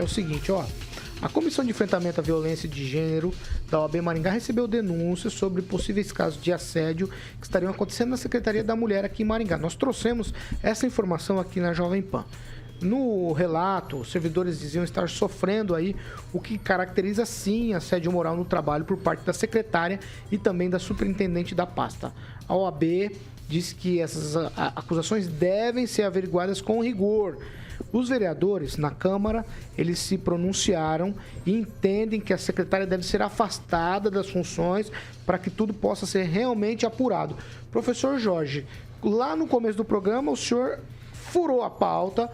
o seguinte, ó. A Comissão de Enfrentamento à Violência de Gênero da OAB Maringá recebeu denúncias sobre possíveis casos de assédio que estariam acontecendo na Secretaria da Mulher aqui em Maringá. Nós trouxemos essa informação aqui na Jovem Pan. No relato, os servidores diziam estar sofrendo aí o que caracteriza, sim, assédio moral no trabalho por parte da secretária e também da superintendente da pasta. A OAB disse que essas acusações devem ser averiguadas com rigor. Os vereadores, na Câmara, eles se pronunciaram e entendem que a secretária deve ser afastada das funções para que tudo possa ser realmente apurado. Professor Jorge, lá no começo do programa, o senhor furou a pauta.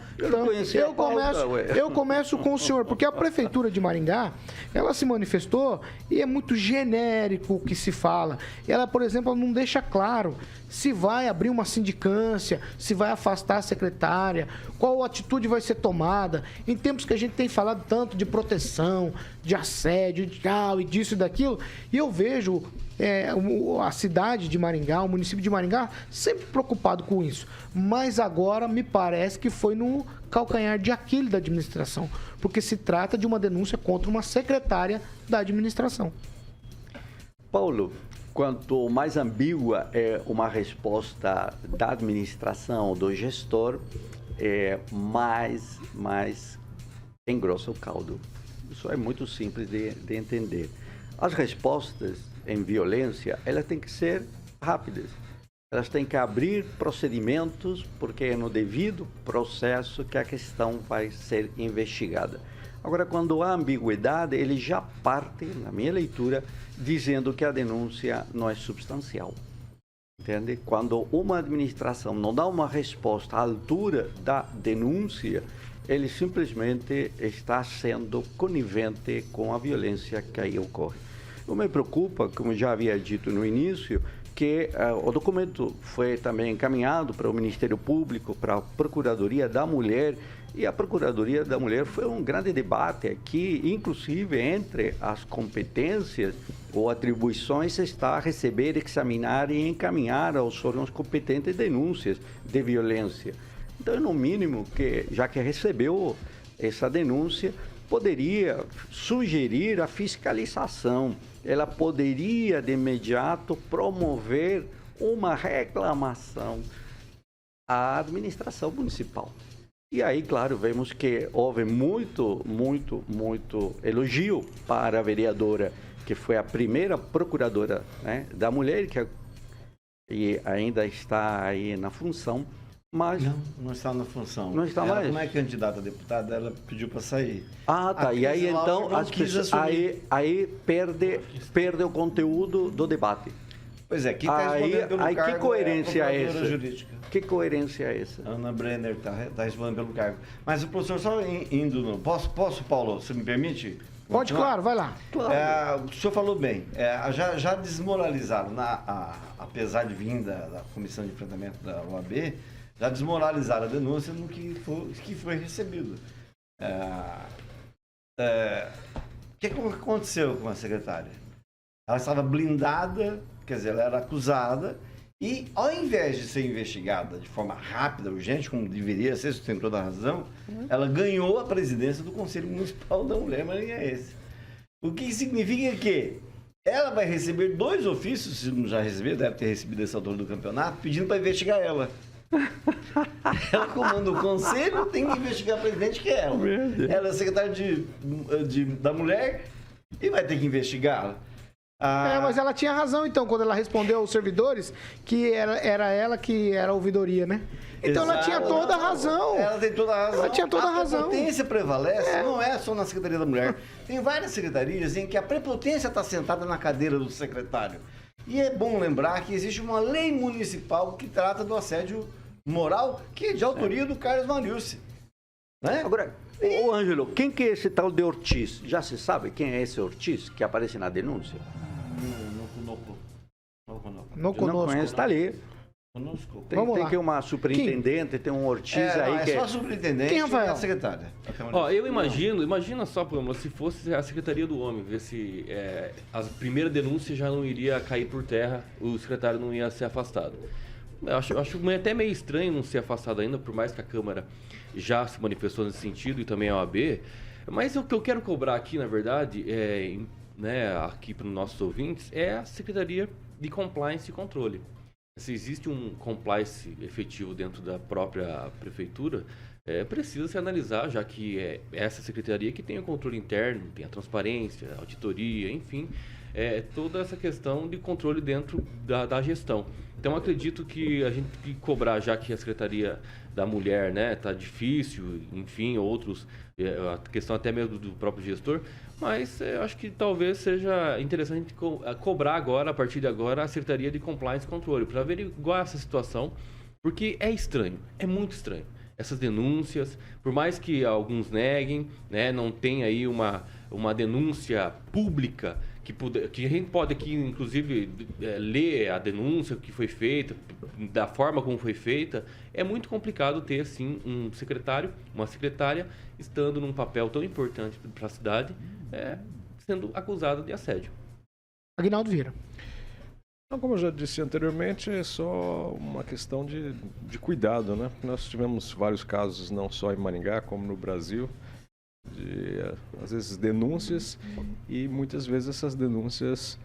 Eu começo com o senhor, porque a Prefeitura de Maringá, ela se manifestou e é muito genérico o que se fala. Ela, por exemplo, não deixa claro se vai abrir uma sindicância, se vai afastar a secretária, qual atitude vai ser tomada. Em tempos que a gente tem falado tanto de proteção, de assédio, e disso e daquilo, e eu vejo a cidade de Maringá, o município de Maringá, sempre preocupado com isso. Mas agora me parece que foi no calcanhar de Aquiles da administração, porque se trata de uma denúncia contra uma secretária da administração. Paulo, quanto mais ambígua é uma resposta da administração, do gestor, mais engrossa o caldo. Isso é muito simples de entender. As respostas em violência, elas têm que ser rápidas. Elas têm que abrir procedimentos, porque é no devido processo que a questão vai ser investigada. Agora, quando há ambiguidade, ele já parte, na minha leitura, dizendo que a denúncia não é substancial. Entende? Quando uma administração não dá uma resposta à altura da denúncia, ele simplesmente está sendo conivente com a violência que aí ocorre. Não me preocupa, como já havia dito no início, que o documento foi também encaminhado para o Ministério Público, para a Procuradoria da Mulher, e a Procuradoria da Mulher foi um grande debate aqui, inclusive entre as competências ou atribuições está receber, examinar e encaminhar aos órgãos competentes denúncias de violência. Então, no mínimo, já que recebeu essa denúncia, poderia sugerir a fiscalização. Ela poderia, de imediato, promover uma reclamação à administração municipal. E aí, claro, vemos que houve muito elogio para a vereadora, que foi a primeira procuradora, né, da mulher, e ainda está aí na função. Mas não está na função. Não está ela, mais? como é candidata a deputada, ela pediu para sair. Ah, tá. E aí, então, as pessoas, aí perde o conteúdo do debate. Pois é, quem está respondendo pelo cargo que coerência é a essa? procuradora jurídica. Que coerência é essa? Ana Brenner está respondendo pelo cargo. Mas o professor, só indo no... Posso, Paulo, se me permite? Pode, claro, vai lá. Claro. O senhor falou bem. Já desmoralizaram, apesar de vinda da Comissão de Enfrentamento da OAB, já desmoralizaram a denúncia no que foi recebido. O que aconteceu com a secretária? Ela estava blindada, quer dizer, ela era acusada, e ao invés de ser investigada de forma rápida, urgente, como deveria ser, você tem toda a razão, ela ganhou a presidência do Conselho Municipal da Mulher Maranhense. O que significa que ela vai receber 2 ofícios, se não já recebeu, deve ter recebido essa altura do campeonato, pedindo para investigar ela. Ela comanda o conselho, tem que investigar a presidente, que é ela. Ela é secretária da mulher e vai ter que investigá-la. Mas ela tinha razão, então, quando ela respondeu aos servidores que era ela que era a ouvidoria, né? Então ela tinha toda a razão. Ela tem toda a razão. Ela tinha toda a razão. A prepotência prevalece, não é só na Secretaria da Mulher. Tem várias secretarias em que a prepotência está sentada na cadeira do secretário. E é bom lembrar que existe uma lei municipal que trata do assédio moral, que é de autoria do Carlos Mariucci. Né? Agora, ô Ângelo, quem que é esse tal de Ortiz? Já se sabe quem é esse Ortiz que aparece na denúncia? Não conhece, está ali. Conosco. Tem que uma superintendente, tem um Ortiz aí que é só superintendente. Quem, Rafael? E a secretária. Eu imagina só, se fosse a Secretaria do Homem, ver se a primeira denúncia já não iria cair por terra, o secretário não ia ser afastado. Eu acho até meio estranho não ser afastado ainda, por mais que a Câmara já se manifestou nesse sentido e também a OAB. Mas o que eu quero cobrar aqui, na verdade, aqui para os nossos ouvintes, é a Secretaria de Compliance e Controle. Se existe um compliance efetivo dentro da própria prefeitura, precisa se analisar, já que é essa secretaria que tem o controle interno, tem a transparência, a auditoria, enfim, toda essa questão de controle dentro da gestão. Então, acredito que a gente tem que cobrar, já que a Secretaria da Mulher está difícil, enfim, outros, a questão até mesmo do próprio gestor, mas acho que talvez seja interessante cobrar agora, a partir de agora, a Secretaria de Compliance e Controle, para averiguar essa situação, porque é estranho, é muito estranho. Essas denúncias, por mais que alguns neguem, não tem aí uma denúncia pública, que a gente pode aqui, inclusive, ler a denúncia que foi feita, da forma como foi feita, é muito complicado ter, assim, um secretário, uma secretária, estando num papel tão importante para a cidade, sendo acusado de assédio. Aguinaldo Vieira. Então, como eu já disse anteriormente, é só uma questão de cuidado, né? Nós tivemos vários casos, não só em Maringá, como no Brasil, de, às vezes, denúncias, e muitas vezes essas denúncias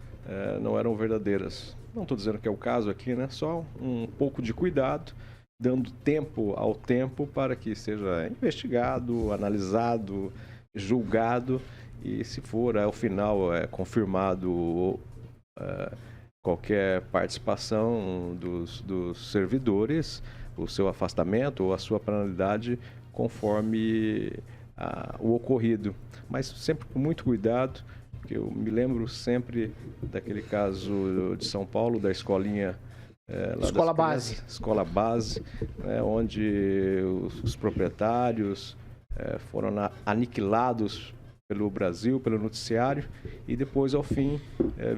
não eram verdadeiras. Não estou dizendo que é o caso aqui, né? Só um pouco de cuidado, dando tempo ao tempo para que seja investigado, analisado, julgado, e se for ao final confirmado qualquer participação dos servidores, o seu afastamento ou a sua penalidade conforme o ocorrido. Mas sempre com muito cuidado, porque eu me lembro sempre daquele caso de São Paulo, da escolinha... Escola Base. Escola Base, onde os proprietários foram aniquilados pelo Brasil, pelo noticiário, e depois, ao fim,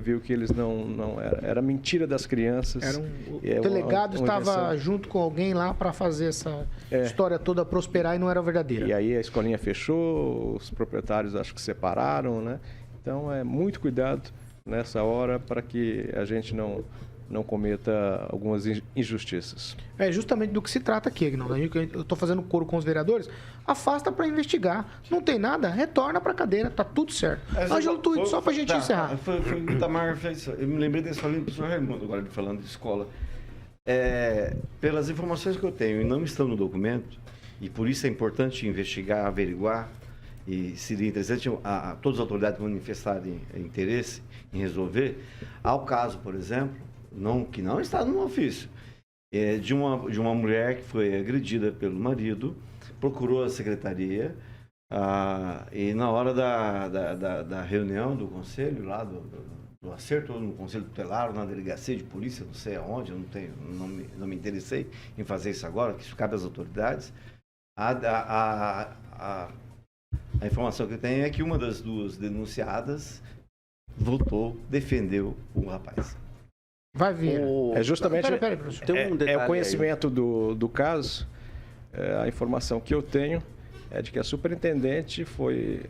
viu que eles não era mentira das crianças. O delegado estava junto com alguém lá para fazer essa história toda prosperar e não era verdadeira. E aí a escolinha fechou, os proprietários acho que separaram, né? Então, muito cuidado nessa hora para que a gente não cometa algumas injustiças. É justamente do que se trata aqui, Aguinaldo. Eu estou fazendo coro com os vereadores. Afasta para investigar. Não tem nada, retorna para a cadeira. Tá tudo certo. Ângelo Twitch, só para a gente encerrar. Foi o que o Itamar fez. Eu me lembrei desse falando do professor Raimundo, agora falando de escola. Pelas informações que eu tenho e não estão no documento, e por isso é importante investigar, averiguar, e seria interessante todas as autoridades manifestarem interesse em resolver. Há o caso, por exemplo, que não está no ofício, de uma mulher que foi agredida pelo marido, procurou a secretaria, e na hora da reunião do conselho, lá do acerto no conselho tutelar, na delegacia de polícia, não sei aonde, não me interessei em fazer isso agora, que isso cabe às autoridades, a informação que eu tenho é que uma das duas denunciadas defendeu o rapaz. Vai vir. Justamente Peraí, professor. O conhecimento do caso, a informação que eu tenho é de que a superintendente foi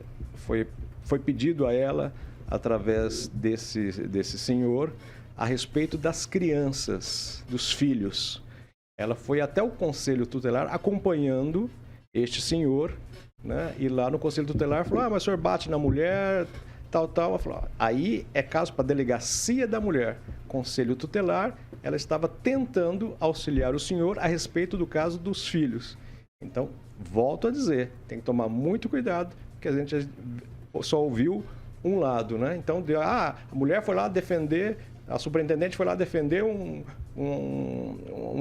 pedido a ela, através desse senhor, a respeito das crianças, dos filhos. Ela foi até o conselho tutelar acompanhando este senhor, né? E lá no conselho tutelar falou: mas o senhor bate na mulher, tal. Ela falou: aí é caso para a delegacia da mulher. Conselho tutelar, ela estava tentando auxiliar o senhor a respeito do caso dos filhos. Então, volto a dizer, tem que tomar muito cuidado, porque a gente só ouviu um lado, né? Então, a mulher foi lá defender, a superintendente foi lá defender um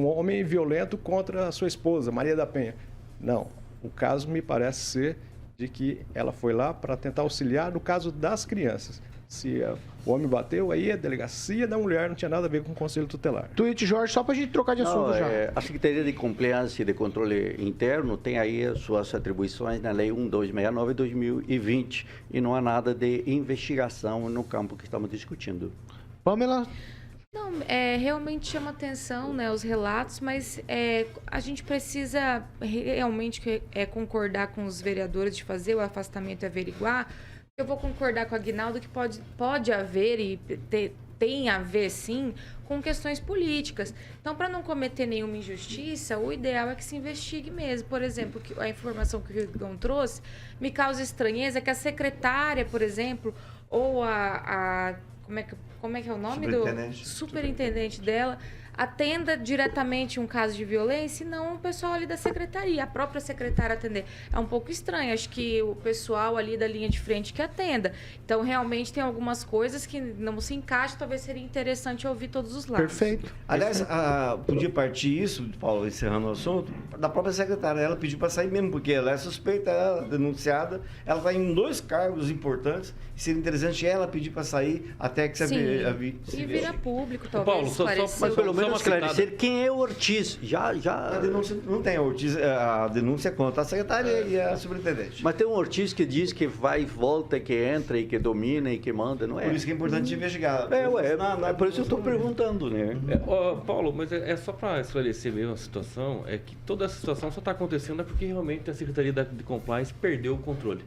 homem violento contra a sua esposa, Maria da Penha. Não, o caso me parece ser de que ela foi lá para tentar auxiliar no caso das crianças. Se o homem bateu, aí a delegacia da mulher, não tinha nada a ver com o conselho tutelar. Tweet, Jorge, só para a gente trocar de assunto já. A Secretaria de Compliance e de Controle Interno tem aí as suas atribuições na Lei 1269 de 2020 e não há nada de investigação no campo que estamos discutindo. Pamela? Não, realmente chama atenção, né, os relatos, mas a gente precisa realmente concordar com os vereadores de fazer o afastamento e averiguar. Eu vou concordar com o Aguinaldo que pode haver e tem a ver, sim, com questões políticas. Então, para não cometer nenhuma injustiça, o ideal é que se investigue mesmo. Por exemplo, a informação que o Rigon trouxe me causa estranheza que a secretária, por exemplo, ou como é que é o nome do superintendente dela, atenda diretamente um caso de violência e não o pessoal ali da secretaria, a própria secretária atender. É um pouco estranho, acho que o pessoal ali da linha de frente que atenda. Então, realmente, tem algumas coisas que não se encaixam, talvez seria interessante ouvir todos os lados. Perfeito. Aliás, podia partir isso, Paulo, encerrando o assunto, da própria secretária. Ela pediu para sair mesmo, porque ela é suspeita, ela é denunciada, ela está em 2 cargos importantes, e seria interessante ela pedir para sair até que e vira público, talvez. Paulo, Mas pelo menos uma esclarecer citada. quem é o Ortiz. A denúncia não tem, a denúncia é contra a secretária e a superintendente. Mas tem um Ortiz que diz que vai e volta, que entra e que domina e que manda, não é? Por isso que é importante investigar. É por isso que eu estou perguntando, né? Paulo, mas é só para esclarecer mesmo a situação, é que toda essa situação só está acontecendo porque realmente a Secretaria de Compliance perdeu o controle.